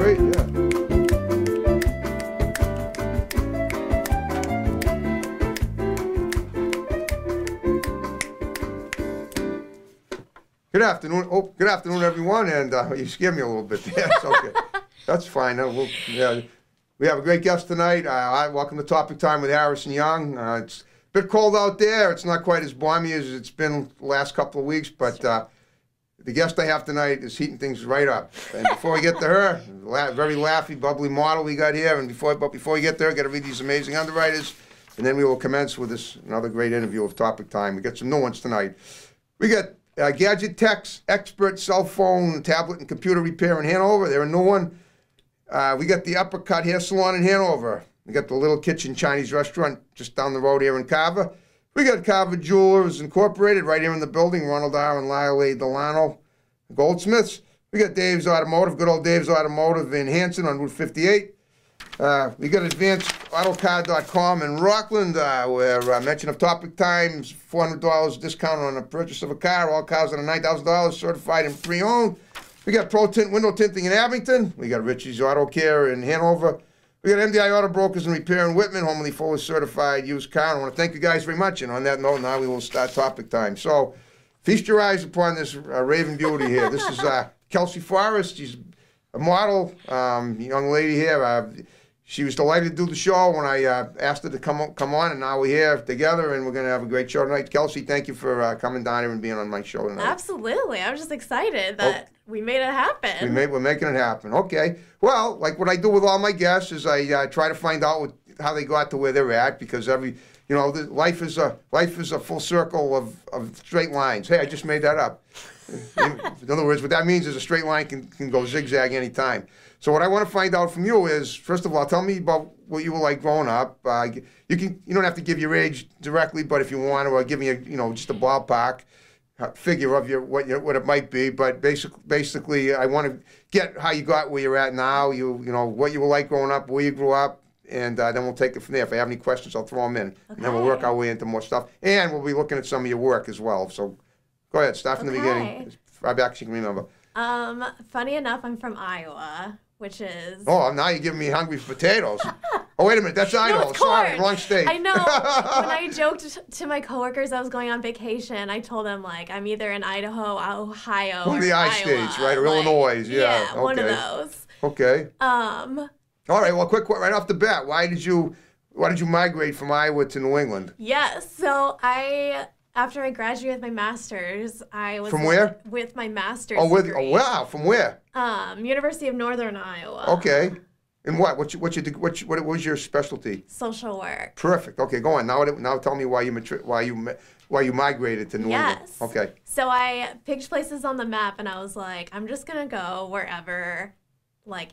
great, yeah. Good afternoon. Oh, good afternoon, everyone. And you scared me a little bit there. It's okay. That's fine. We have a great guest tonight. Welcome to Topic Time with Harrison Young. It's a bit cold out there. It's not quite as balmy as it's been the last couple of weeks, but the guest I have tonight is heating things right up. And before we get to her, very laughy, bubbly model we got here. And before we get there, got to read these amazing underwriters. And then we will commence with another great interview of Topic Time. We got some new ones tonight. We got Gadget Techs, expert cell phone, tablet, and computer repair in Hanover. They're a new one. We got the Uppercut Hair Salon in Hanover. We got the Little Kitchen Chinese Restaurant just down the road here in Carver. We got Carver Jewelers Incorporated right here in the building. Ronald R. and Lyle A. Delano Goldsmiths. We got Dave's Automotive, good old Dave's Automotive in Hanson on Route 58. We got AdvancedAutocar.com in Rockland, where mention of Topic Times, $400 discount on the purchase of a car. All cars under $9,000, certified and pre-owned. We got Pro Tint Window Tinting in Abington. We got Richie's Auto Care in Hanover. We got MDI Auto Brokers and Repair in Whitman, Homely Fuller certified used car. I want to thank you guys very much. And on that note, now we will start Topic Time. So feast your eyes upon this Raven Beauty here. This is Kelsey Forrest. She's a model, young lady here. She was delighted to do the show when I asked her to come on, and now we're here together, and we're going to have a great show tonight. Kelsey, thank you for coming down here and being on my show tonight. Absolutely. I'm just excited that we made it happen. We're making it happen. Okay. Well, like what I do with all my guests is I try to find out how they got to where they're at, because life is a full circle of straight lines. Hey, I just made that up. In other words, what that means is a straight line can go zigzag anytime. So what I want to find out from you is, first of all, tell me about what you were like growing up. You don't have to give your age directly, but if you want to, give me just a ballpark figure of what it might be. But basically, I want to get how you got where you're at now. What you were like growing up, where you grew up, and then we'll take it from there. If I have any questions, I'll throw them in, and then we'll work our way into more stuff. And we'll be looking at some of your work as well. So go ahead, start from the beginning. As far back as you can remember. Funny enough, I'm from Iowa, which is... Oh, now you're giving me hungry for potatoes. Oh, wait a minute, that's Idaho. No, sorry, wrong state. I know. When I joked to my coworkers I was going on vacation, I told them, I'm either in Idaho, Ohio, one of the I states, right? Or Illinois, yeah. Okay. One of those. Okay. All right, well, quick, right off the bat, why did you migrate from Iowa to New England? Yes, so after I graduated with my master's, I was... From where? With my master's degree. Oh, wow. From where? University of Northern Iowa. Okay. And what was your specialty? Social work. Perfect. Okay, go on. Now tell me why you migrated to New England. Yes. Okay. So I picked places on the map, and I was like, I'm just going to go wherever...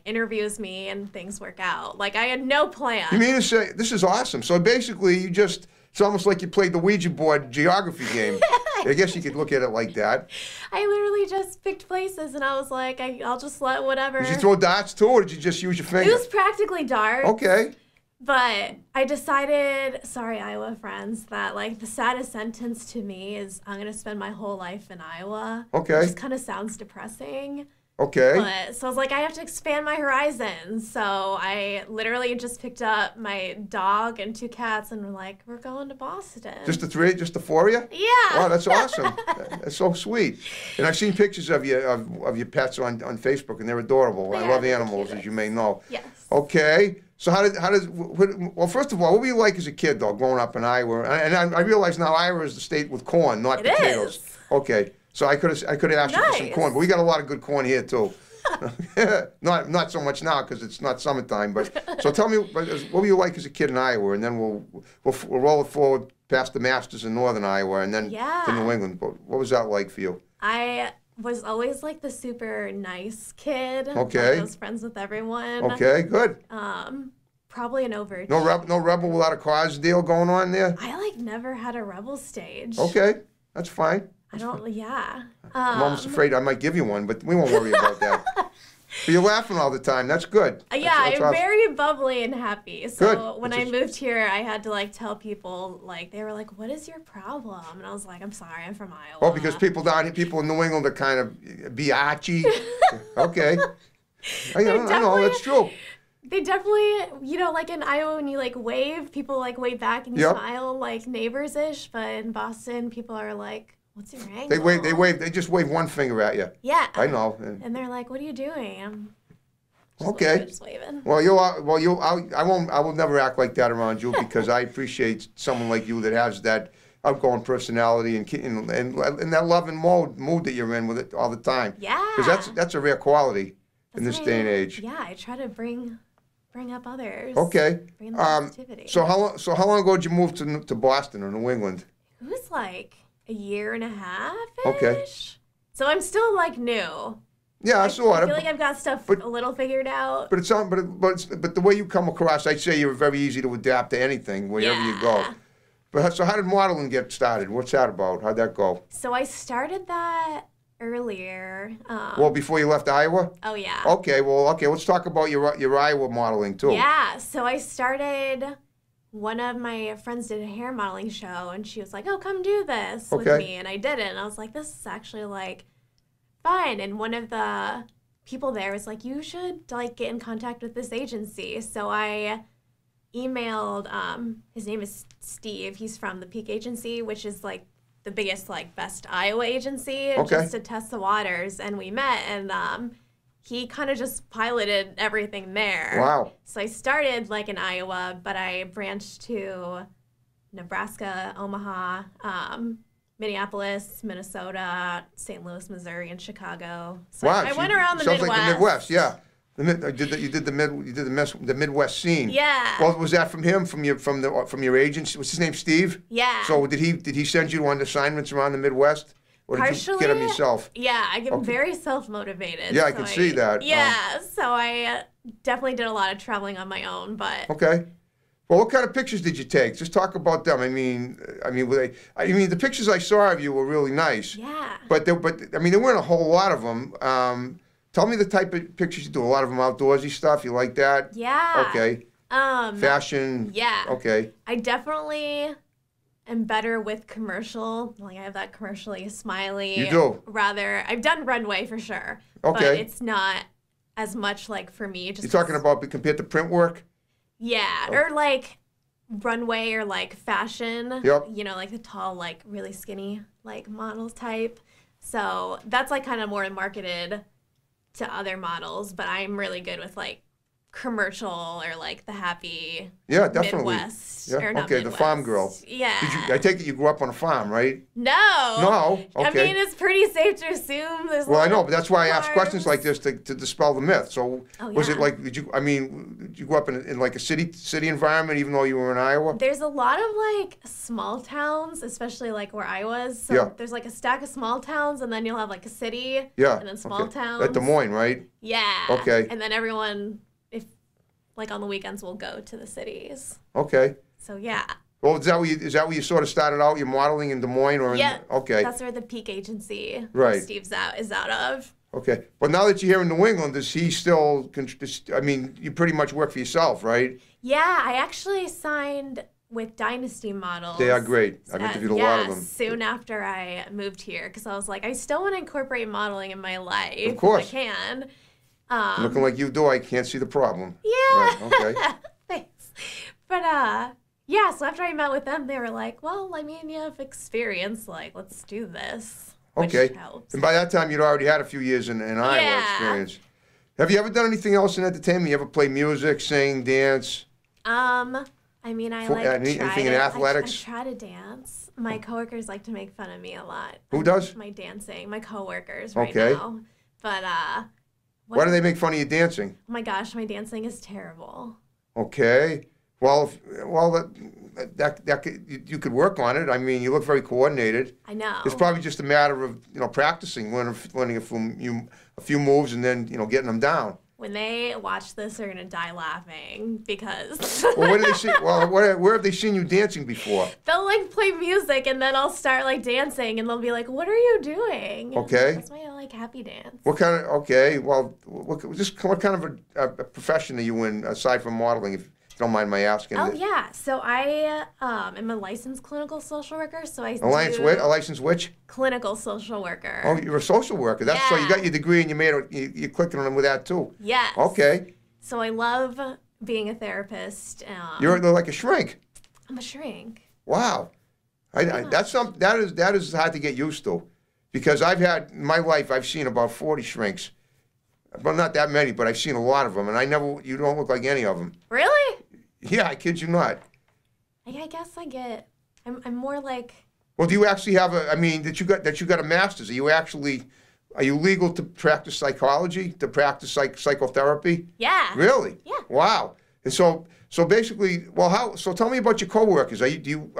interviews me and things work out. I had no plan. You mean to say, this is awesome. So basically, it's almost like you played the Ouija board geography game. I guess you could look at it like that. I literally just picked places, and I was like, I'll just let whatever. Did you throw darts too, or did you just use your finger? It was practically darts. Okay. But I decided, sorry, Iowa friends, that the saddest sentence to me is I'm going to spend my whole life in Iowa. Okay. It just kind of sounds depressing. Okay. So I was like, I have to expand my horizons. So I literally just picked up my dog and 2 cats, and we're going to Boston. Just the 4 of you? Yeah. Wow, that's awesome. That's so sweet. And I've seen pictures of your pets on Facebook, and they're adorable. I love animals, as you may know. Yes. Okay. So well, first of all, what were you like as a kid, though, growing up in Iowa? And I realize now Iowa is the state with corn, not potatoes. Is. Okay. So I could have asked you for some corn, but we got a lot of good corn here too. Not so much now because it's not summertime. But so tell me, what were you like as a kid in Iowa, and then we'll roll it forward past the Masters in Northern Iowa, and then to New England. But what was that like for you? I was always the super nice kid. Okay. I was friends with everyone. Okay, good. Probably an overachieving. No rebel without a cause deal going on there. I never had a rebel stage. Okay, that's fine. Yeah. I'm almost afraid I might give you one, but we won't worry about that. But you're laughing all the time. That's good. Yeah, that's I'm awesome. very bubbly and happy. So good. when I moved here, I had to tell people, they were like, "What is your problem?" And I was like, "I'm sorry, I'm from Iowa." Oh, because people in New England are kind of biatchy. Okay. I know, that's true. They definitely, you know, like in Iowa, when you like wave, people like wave back and you smile like neighbors-ish. But in Boston, people are like, "What's your angle?" They just wave one finger at you. Yeah. I know. And they're like, "What are you doing?" I'm okay. Just waving. Well, I will never act like that around you because I appreciate someone like you that has that outgoing personality and that loving mood that you're in with it all the time. Yeah. Because that's a rare quality in this day and age. Yeah, I try to bring up others. Okay. Bring the positivity. So how long ago did you move to Boston or New England? It was like a year and a half. Okay. So I'm still like new. Yeah, I saw it. I feel like I've got stuff a little figured out. But but the way you come across, I'd say you're very easy to adapt to anything wherever you go. But so how did modeling get started? What's that about? How'd that go? So I started that earlier. Well, before you left Iowa? Oh, yeah. Okay, let's talk about your Iowa modeling, too. Yeah, so I started, one of my friends did a hair modeling show, and she was like, "Oh, come do this with me." And I did it, and I was like, this is actually, like, fun. And one of the people there was like, "You should, like, get in contact with this agency." So I emailed, his name is Steve. He's from the Peak Agency, which is, like, the biggest, like, best Iowa agency, just to test the waters. And we met, and he kind of just piloted everything there. Wow. So I started, like, in Iowa, but I branched to Nebraska, Omaha, Minneapolis, Minnesota, St. Louis, Missouri, and Chicago. So I went around the Midwest. Sounds like the Midwest, yeah. You did the Midwest scene. Yeah. Well, was that from him, from your agency? Was his name Steve? Yeah. So did he send you on assignments around the Midwest, or did you get them yourself? Yeah, I get very self-motivated. Yeah, I can see that. Yeah, so I definitely did a lot of traveling on my own, but. Okay. Well, what kind of pictures did you take? Just talk about them. I mean, the pictures I saw of you were really nice. Yeah. But there weren't a whole lot of them. Tell me the type of pictures you do. A lot of them outdoorsy stuff. You like that? Yeah. Okay. Fashion. Yeah. Okay. I definitely am better with commercial. Like, I have that commercially smiley. You do? Rather, I've done runway for sure. Okay. But it's not as much, like, for me. You're talking about compared to print work? Yeah. Or, like, runway or, like, fashion. Yep. You know, like the tall, like, really skinny, like, models type. So that's, like, kind of more marketed to other models, but I'm really good with, like, commercial or, like, the happy Midwest. Or not okay, Midwest. the farm girl. Yeah. I take it you grew up on a farm, right? No. No? Okay. I mean, it's pretty safe to assume there's Well, I know, but that's why I ask questions like this to dispel the myth. So was it like, did you grow up in like a city environment even though you were in Iowa? There's a lot of, like, small towns, especially, like, where I was. So there's, like, a stack of small towns, and then you'll have, like, a city. Yeah. And then small towns. At Des Moines, right? Yeah. Okay. And then everyone, like, on the weekends, will go to the cities. Okay. So, yeah. Well, is that where you sort of started out, your modeling in Des Moines? Okay. That's where the Peak Agency Steve's is out of. Okay. But now that you're here in New England, does he still, you pretty much work for yourself, right? Yeah, I actually signed with Dynasty Models. They are great. I've interviewed a lot of them. Soon after I moved here, because I was like, I still want to incorporate modeling in my life. Of course. If I can. Looking like you do, I can't see the problem. Yeah. Right, okay. Thanks. But, so after I met with them, they were like, well, I mean, you have experience. Like, let's do this. Okay. Which helps. And by that time, you'd already had a few years in Iowa experience. Have you ever done anything else in entertainment? You ever play music, sing, dance? I mean, anything in athletics? I try to dance. My coworkers like to make fun of me a lot. Who does? My dancing. My coworkers right now. But, why do they make fun of you dancing? Oh my gosh, my dancing is terrible. Okay. Well, you could work on it. I mean, you look very coordinated. I know. It's probably just a matter of practicing, learning a few moves, and then getting them down. When they watch this, they're gonna die laughing because. Well, where do they see? Well, where have they seen you dancing before? They'll like play music, and then I'll start like dancing, and they'll be like, "What are you doing?" Okay. That's my like happy dance. What kind of? Okay. Well, what kind of a profession are you in aside from modeling? If don't mind my asking. Oh, yeah. So I am a licensed clinical social worker. So I A licensed which? Clinical social worker. Oh, you're a social worker. That's so you got your degree and you're clicking on with that too. Yes. Okay. So I love being a therapist. You're like a shrink. I'm a shrink. Wow. That is hard to get used to, because in my life I've seen about 40 shrinks. Well, not that many, but I've seen a lot of them, and you don't look like any of them. Really? Yeah, I kid you not. I guess I'm more like. Well, do you actually have that you got a master's? Are you legal to practice psychology, to practice psychotherapy? Yeah. Really? Yeah. Wow. And so basically, so tell me about your coworkers. Do you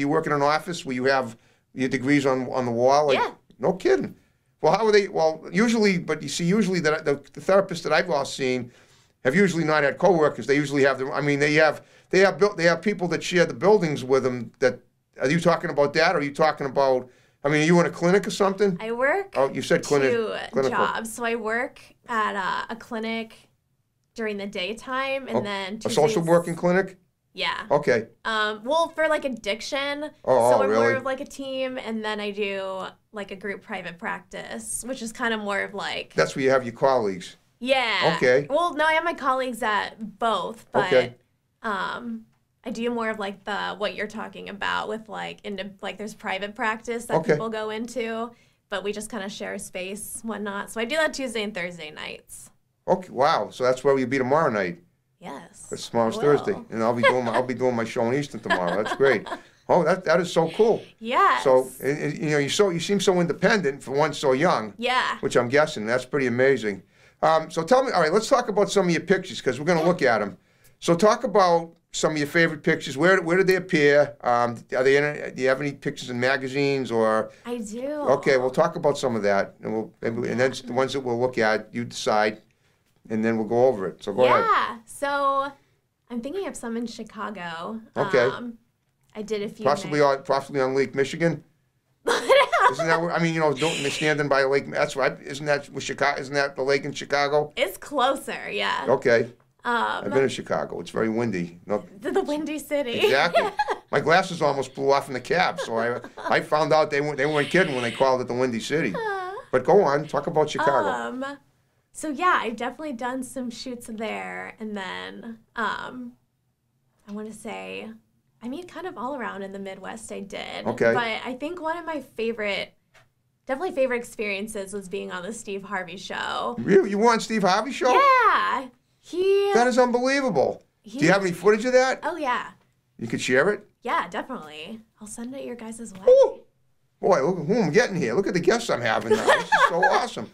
work in an office where you have your degrees on the wall? Yeah. No kidding. Well, how are they? Well, usually the therapists that I've all seen have usually not had coworkers. They usually have they have people that share the buildings with them. Are you talking about that? Or are you talking about? Are you in a clinic or something? I work. Oh, you said clinic. Two jobs. So I work at a clinic during the daytime, and then a social working clinic. Yeah. Okay. Well, for like addiction. So we're really? more of like a team, and then I do like a group private practice, which is kind of more of like. That's where you have your colleagues. Yeah. Okay. Well, no, I have my colleagues at both, but okay. I do more of like what you're talking about with like there's private practice that people go into, but we just kind of share space, whatnot. So I do that Tuesday and Thursday nights. Okay. Wow. So that's where you'll be tomorrow night. Yes. It's tomorrow's Thursday, and I'll be doing my show in Easton tomorrow. That's great. Oh, that is so cool. Yes. So you seem so independent for one so young. Yeah. Which I'm guessing that's pretty amazing. So tell me, all right, let's talk about some of your pictures, because we're going to look at them. So talk about some of your favorite pictures. Where did they appear? Do you have any pictures in magazines or? I do. Okay, we'll talk about some of that, and then the ones that we'll look at, you decide, and then we'll go over it. So go ahead. Yeah. So I'm thinking of some in Chicago. Okay. I did a few. Possibly on Lake Michigan. Isn't that where, standing by a lake? That's right. Isn't that the lake in Chicago? It's closer, yeah. Okay. I've been to Chicago. It's very windy. No, the Windy City. Exactly. My glasses almost blew off in the cab, so I found out they weren't kidding when they called it the Windy City. But go on, talk about Chicago. So yeah, I've definitely done some shoots there, and then I want to say, kind of all around in the Midwest I did. Okay. But I think one of my favorite experiences was being on the Steve Harvey Show. Really? You were on Steve Harvey Show? Yeah. That is unbelievable. Do you have any footage of that? Oh, yeah. You could share it? Yeah, definitely. I'll send it your guys' way. Ooh. Boy, look who I'm getting here. Look at the guests I'm having now. This is so awesome.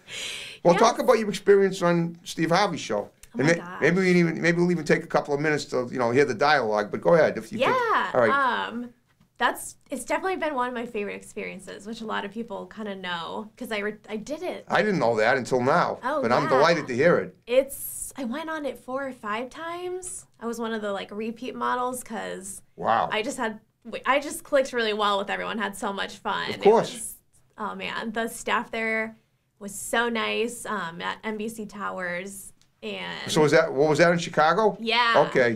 Well, talk about your experience on Steve Harvey Show. Oh my gosh. Maybe we'll even take a couple of minutes to hear the dialogue. But go ahead if you could. All right. It's definitely been one of my favorite experiences, which a lot of people kind of know because I did it. I didn't know that until now. Oh, but I'm delighted to hear it. I went on it 4 or 5 times. I was one of the repeat models because wow. I just clicked really well with everyone. Had so much fun. Of course. Oh man, the staff there was so nice at NBC Towers. And so what was that in Chicago? Yeah. Okay,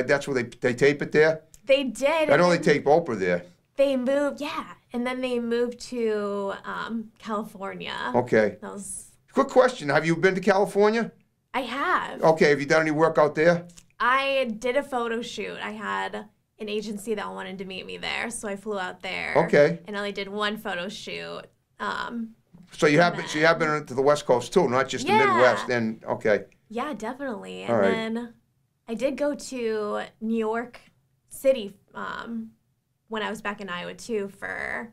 that's where they tape it there? They did. I know they tape Oprah there. They moved, and then they moved to California. Okay. Quick question: have you been to California? I have. Okay, have you done any work out there? I did a photo shoot. I had an agency that wanted to meet me there, so I flew out there. Okay. And only did one photo shoot. So you have been to the West Coast too, not just the Midwest. And okay. Yeah, definitely. And then I did go to New York City when I was back in Iowa too for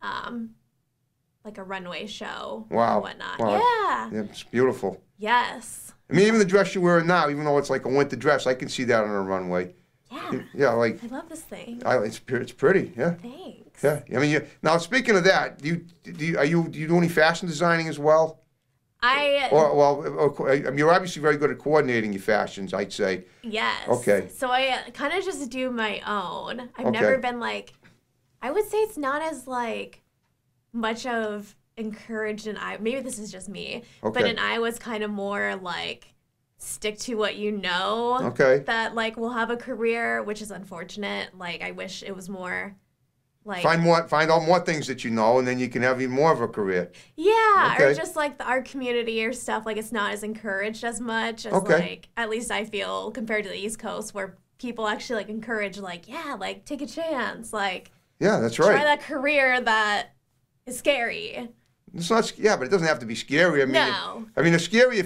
a runway show. Wow. And whatnot. Wow. Yeah. It's beautiful. Yes. Even the dress you're wearing now, even though it's like a winter dress, I can see that on a runway. Yeah. Yeah, I love this thing. It's pretty. Yeah. Thanks. Yeah. Now speaking of that, do you do any fashion designing as well? You're obviously very good at coordinating your fashions, I'd say. Yes. Okay. So I kind of just do my own. I've never been I would say it's not as much of encouraged maybe this is just me, but I was kind of more stick to what you know. Okay. That like will have a career, which is unfortunate. Like I wish it was more. Like, find out more things that you know, and then you can have even more of a career. Yeah, okay. or just like our community or stuff. Like it's not as encouraged as much as like at least I feel compared to the East Coast, where people actually like encourage like like take a chance, like yeah, that's right. Try that career that is scary. It's not, but it doesn't have to be scary. I mean, no. It's scary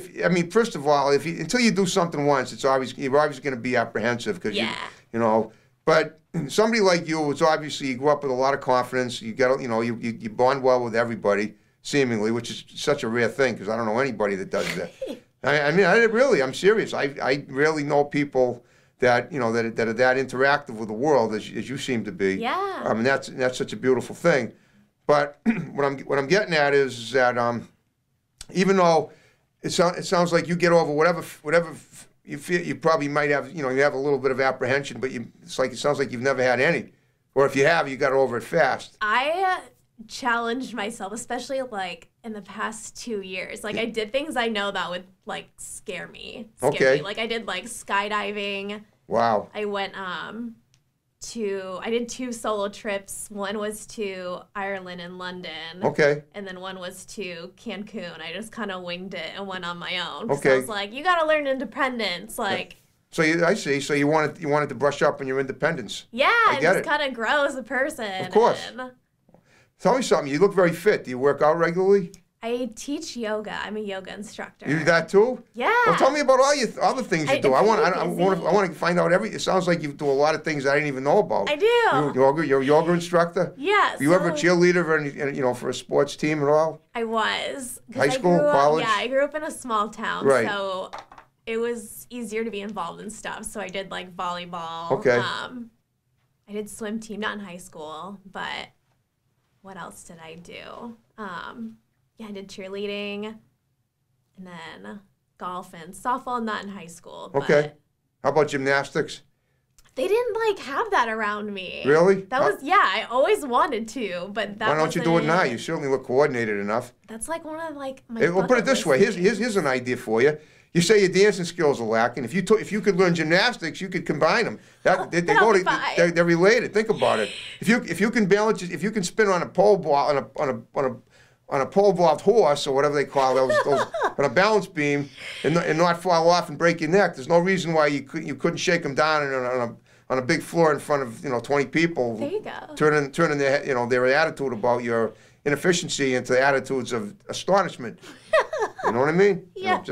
first of all, until you do something once, you're always going to be apprehensive because you know. But somebody like you, it's obviously you grew up with a lot of confidence. You got, you bond well with everybody, seemingly, which is such a rare thing because I don't know anybody that does that. I'm serious. I rarely know people that that are that interactive with the world as you seem to be. Yeah. I mean that's such a beautiful thing. But what I'm getting at is that even though it sounds like you get over whatever you feel, you probably might have you have a little bit of apprehension, but it sounds like you've never had any, or if you have, you got over it fast. I challenged myself, especially like in the past 2 years. Like I did things I know that would like scare me. Okay. Like I did like skydiving. Wow. I went I did 2 solo trips. One was to Ireland and London. Okay. And then one was to Cancun. I just kind of winged it and went on my own. Okay. So I was like, you got to learn independence. Like. So I see. So you wanted to brush up on your independence. Yeah, and just kind of grow as a person. Of course. Tell me something. You look very fit. Do you work out regularly? I teach yoga. I'm a yoga instructor. You do that too? Yeah. Well, tell me about all your other things you do. I want to find out everything. It sounds like you do a lot of things I didn't even know about. I do. You're a yoga instructor? Yeah. Were you ever a cheerleader for a sports team at all? I was. High school, college? Yeah, I grew up in a small town. Right. So it was easier to be involved in stuff. So I did like volleyball. Okay. I did swim team, not in high school, but what else did I do? Yeah, I did cheerleading, and then golf and softball, not in high school. Okay. How about gymnastics? They didn't like have that around me. Really? I always wanted to, but that why don't you do it now? You certainly look coordinated enough. That's like one of like my. Well, put it this way. Here's an idea for you. You say your dancing skills are lacking. If you could learn gymnastics, you could combine them. They're related. Think about it. If you can balance, if you can spin on a pole ball on a pole-vaulted horse or whatever they call those on a balance beam and not fall off and break your neck, there's no reason why you couldn't shake them down on a big floor in front of 20 people. There you go. Turning their attitude about your inefficiency into attitudes of astonishment. You know what I mean? Yeah.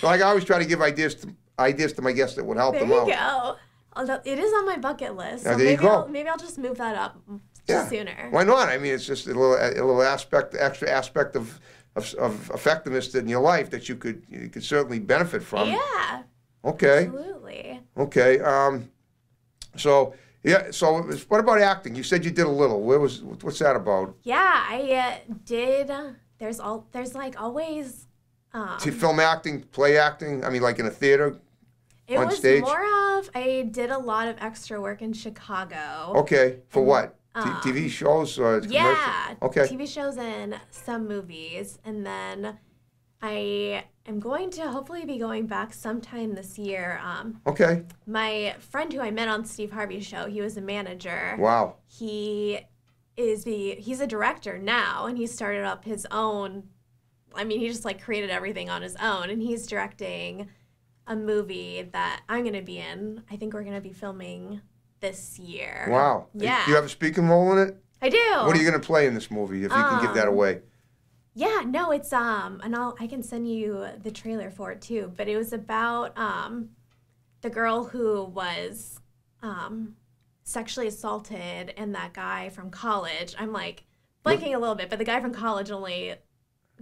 Like I always try to give ideas to my guests that would help them out. There you go. Although it is on my bucket list. So there you go. Maybe I'll just move that up sooner. Why not? I mean, it's just a little extra aspect of effectiveness in your life that you could certainly benefit from. Yeah. Okay. Absolutely. Okay. So what about acting? You said you did a little. What's that about? Yeah, I did. There's like always. Film acting, play acting. I mean, like in a theater. On stage? It was more of I did a lot of extra work in Chicago. Okay. For what? TV shows or commercials? Yeah. Okay. TV shows and some movies. And then I am going to hopefully be going back sometime this year. Okay. My friend who I met on Steve Harvey's show, he was a manager. Wow. He's a director now, and he started up his own. I mean, he just like created everything on his own, and he's directing a movie that I'm going to be in. I think we're going to be filming this year. Wow. Yeah. Do you have a speaking role in it? I do. What are you going to play in this movie, if you can give that away? Yeah, no, it's and I can send you the trailer for it too, but it was about the girl who was sexually assaulted and that guy from college. I'm like blanking a little bit, but the guy from college only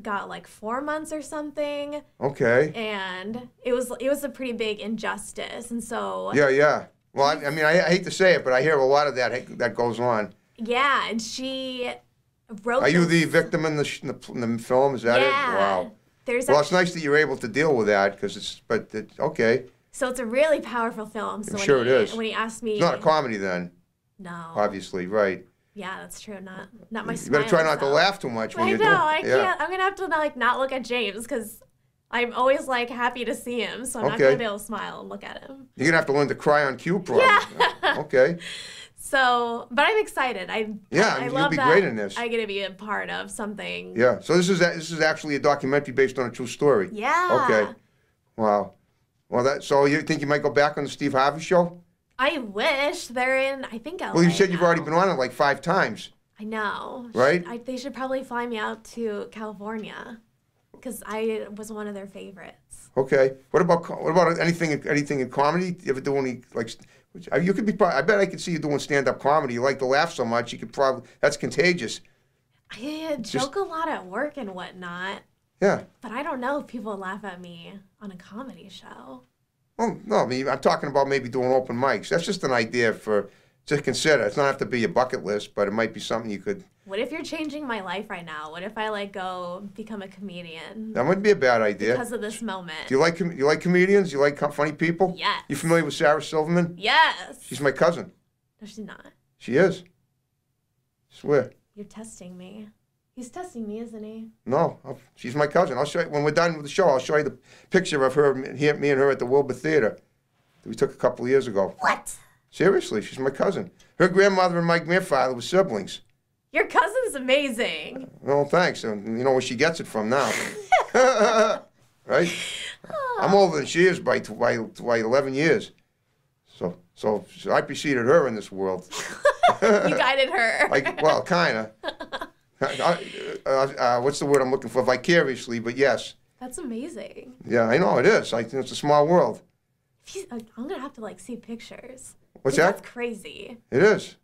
got like 4 months or something. Okay. And it was a pretty big injustice, and so. Yeah. Well, I mean, I hate to say it, but I hear a lot of that goes on. Yeah, and she wrote. Are you the victim in the film? Is that it? Wow. It's nice that you're able to deal with that okay. So it's a really powerful film. So I'm sure it is. When he asked me. It's not a comedy then. No. Obviously, right. Yeah, that's true. Not my. You better try not to laugh too much when I you're know. doing. I can't. I'm gonna have to not look at James because I'm always like happy to see him, so I'm not gonna be able to smile and look at him. You're gonna have to learn to cry on cue, probably. Yeah. Okay. So, but I'm excited. I you'll love be that great in this. I get to be a part of something. Yeah. So this is actually a documentary based on a true story. Yeah. Okay. Wow. Well, so you think you might go back on the Steve Harvey show? I wish they're in. I think LA. Well, you said you've now. already been on it like 5 times. I know. Right? They should probably fly me out to California because I was one of their favorites. Okay. What about anything in comedy? You ever do any like? You could be. I bet I could see you doing stand-up comedy. You like to laugh so much, you could probably. That's contagious. I joke a lot at work and whatnot. Yeah. But I don't know if people would laugh at me on a comedy show. Well, no. I mean, I'm talking about maybe doing open mics. That's just an idea to consider. It's not have to be your bucket list, but it might be something you could. What if you're changing my life right now? What if I go become a comedian? That wouldn't be a bad idea. Because of this moment. Do you like comedians? You like funny people? Yes. You familiar with Sarah Silverman? Yes. She's my cousin. No, she's not. She is. Swear. You're testing me. He's testing me, isn't he? No, she's my cousin. I'll show you when we're done with the show. I'll show you the picture of her, me and her at the Wilbur Theater that we took a couple of years ago. What? Seriously, she's my cousin. Her grandmother and my grandfather were siblings. Your cousin's amazing. Well, thanks. You know where she gets it from now. Right? I'm older than she is by 11 years. So I preceded her in this world. You guided her. Well, kind of. What's the word I'm looking for? Vicariously, but yes. That's amazing. Yeah, I know it is. It's a small world. I'm going to have to see pictures. What's that? That's crazy. It is.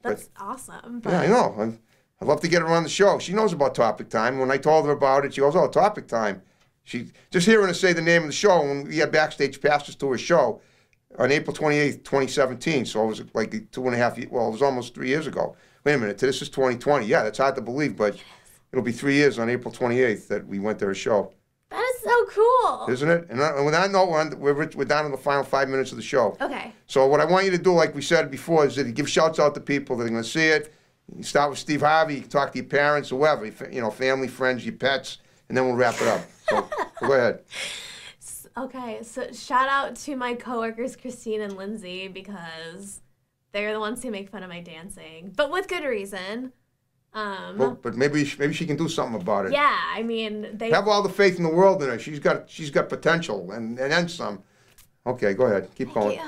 That's awesome. But... Yeah, I know. I'd love to get her on the show. She knows about Topic Time. When I told her about it, she goes, "Oh, Topic Time." She just hearing her say the name of the show when we had backstage passes to her show on April 28th, 2017. So it was like 2.5 years. Well, it was almost 3 years ago. Wait a minute. This is 2020. Yeah, that's hard to believe, but it'll be 3 years on April 28th that we went to her show. That is so cool. Isn't it? And with that note, we're down to the final 5 minutes of the show. Okay. So what I want you to do, like we said before, is that you give shouts out to people that are going to see it. You start with Steve Harvey. You can talk to your parents, whoever, family, friends, your pets, and then we'll wrap it up. So go ahead. Okay, so shout out to my coworkers, Christine and Lindsay, because they're the ones who make fun of my dancing, but with good reason. But maybe she can do something about it. Yeah, I mean, they have all the faith in the world in her. She's got potential and then some. Okay, go ahead. Keep going.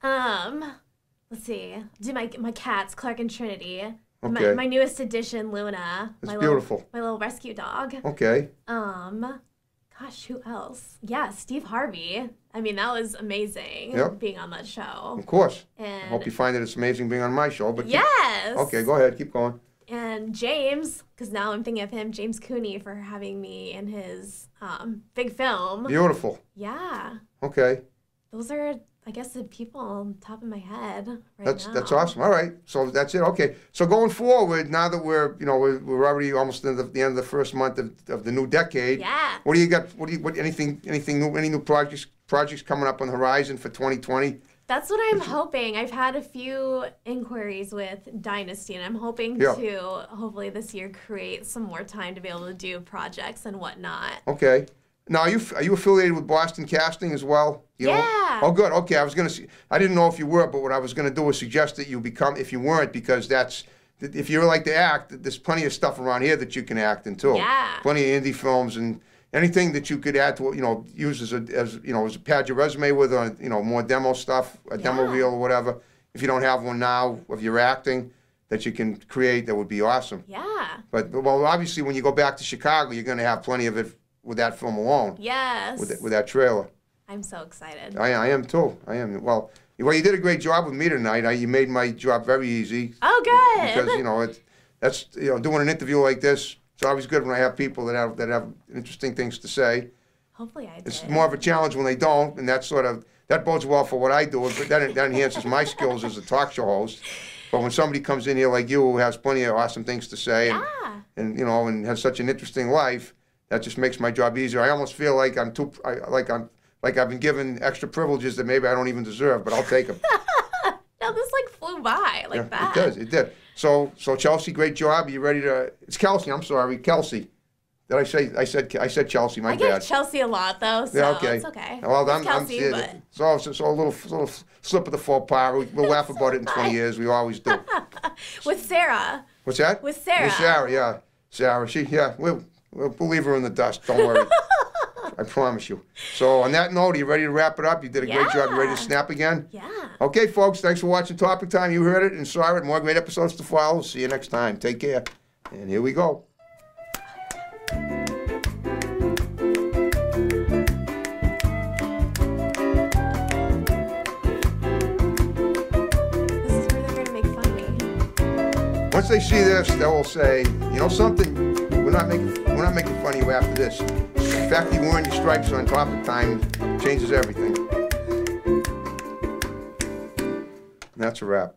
Let's see. Do my cats, Clark and Trinity. Okay. My newest addition, Luna. That's beautiful. My little rescue dog. Okay. Gosh, who else? Yeah, Steve Harvey. I mean, that was amazing. Yep. Being on that show. Of course. And I hope you find that it's amazing being on my show. But yes. Okay, go ahead. Keep going. And James, because now I'm thinking of him, James Cooney, for having me in his big film. Beautiful. Yeah. Okay. Those are, I guess, the people on top of my head right now. That's awesome. All right. So that's it. Okay. So going forward, now that we're already almost in the end of the first month of the new decade. Yeah. What do you got? Anything new? Any new projects coming up on the horizon for 2020? That's what I'm hoping. I've had a few inquiries with Dynasty, and I'm hoping to hopefully this year create some more time to be able to do projects and whatnot. Okay. Now, are you affiliated with Boston Casting as well? Yeah. Oh, good. Okay. I didn't know if you were, but what I was going to do was suggest that you become, if you weren't, because if you like to act, there's plenty of stuff around here that you can act in too. Yeah. Plenty of indie films and anything that you could add to, use as a pad your resume with, or, more demo stuff, a demo reel or whatever. If you don't have one now of your acting that you can create, that would be awesome. Yeah. But obviously, when you go back to Chicago, you're going to have plenty of it with that film alone. Yes. With that trailer. I'm so excited. I am too. I am. Well, you did a great job with me tonight. You made my job very easy. Oh, good. Because that's doing an interview like this. It's always good when I have people that have interesting things to say. Hopefully, I did. It's more of a challenge when they don't, and that bodes well for what I do. But that enhances my skills as a talk show host. But when somebody comes in here like you, who has plenty of awesome things to say, and has such an interesting life, that just makes my job easier. I almost feel like I've been given extra privileges that maybe I don't even deserve, but I'll take them. No, this flew by that. It did. So Chelsea, great job. Are you ready to? It's Kelsey. I'm sorry, Kelsey. Did I say? I said Chelsea. My I bad. get Chelsea a lot though, so Yeah, okay. it's okay. Well, It's Kelsey, but so a little slip of the faux pas. We'll laugh about it in 20 years. We always do. with Sarah. What's that? With Sarah. With Sarah, yeah. Sarah, we'll leave her in the dust. Don't worry. I promise you. So on that note, are you ready to wrap it up? You did a great job. You ready to snap again? Yeah. Okay, folks. Thanks for watching Topic Time. You heard it and saw it. More great episodes to follow. See you next time. Take care. And here we go. Once they see this, they will say, you know something, we're not making fun of you after this. The fact that you wearing your stripes on Topic Time changes everything. And that's a wrap.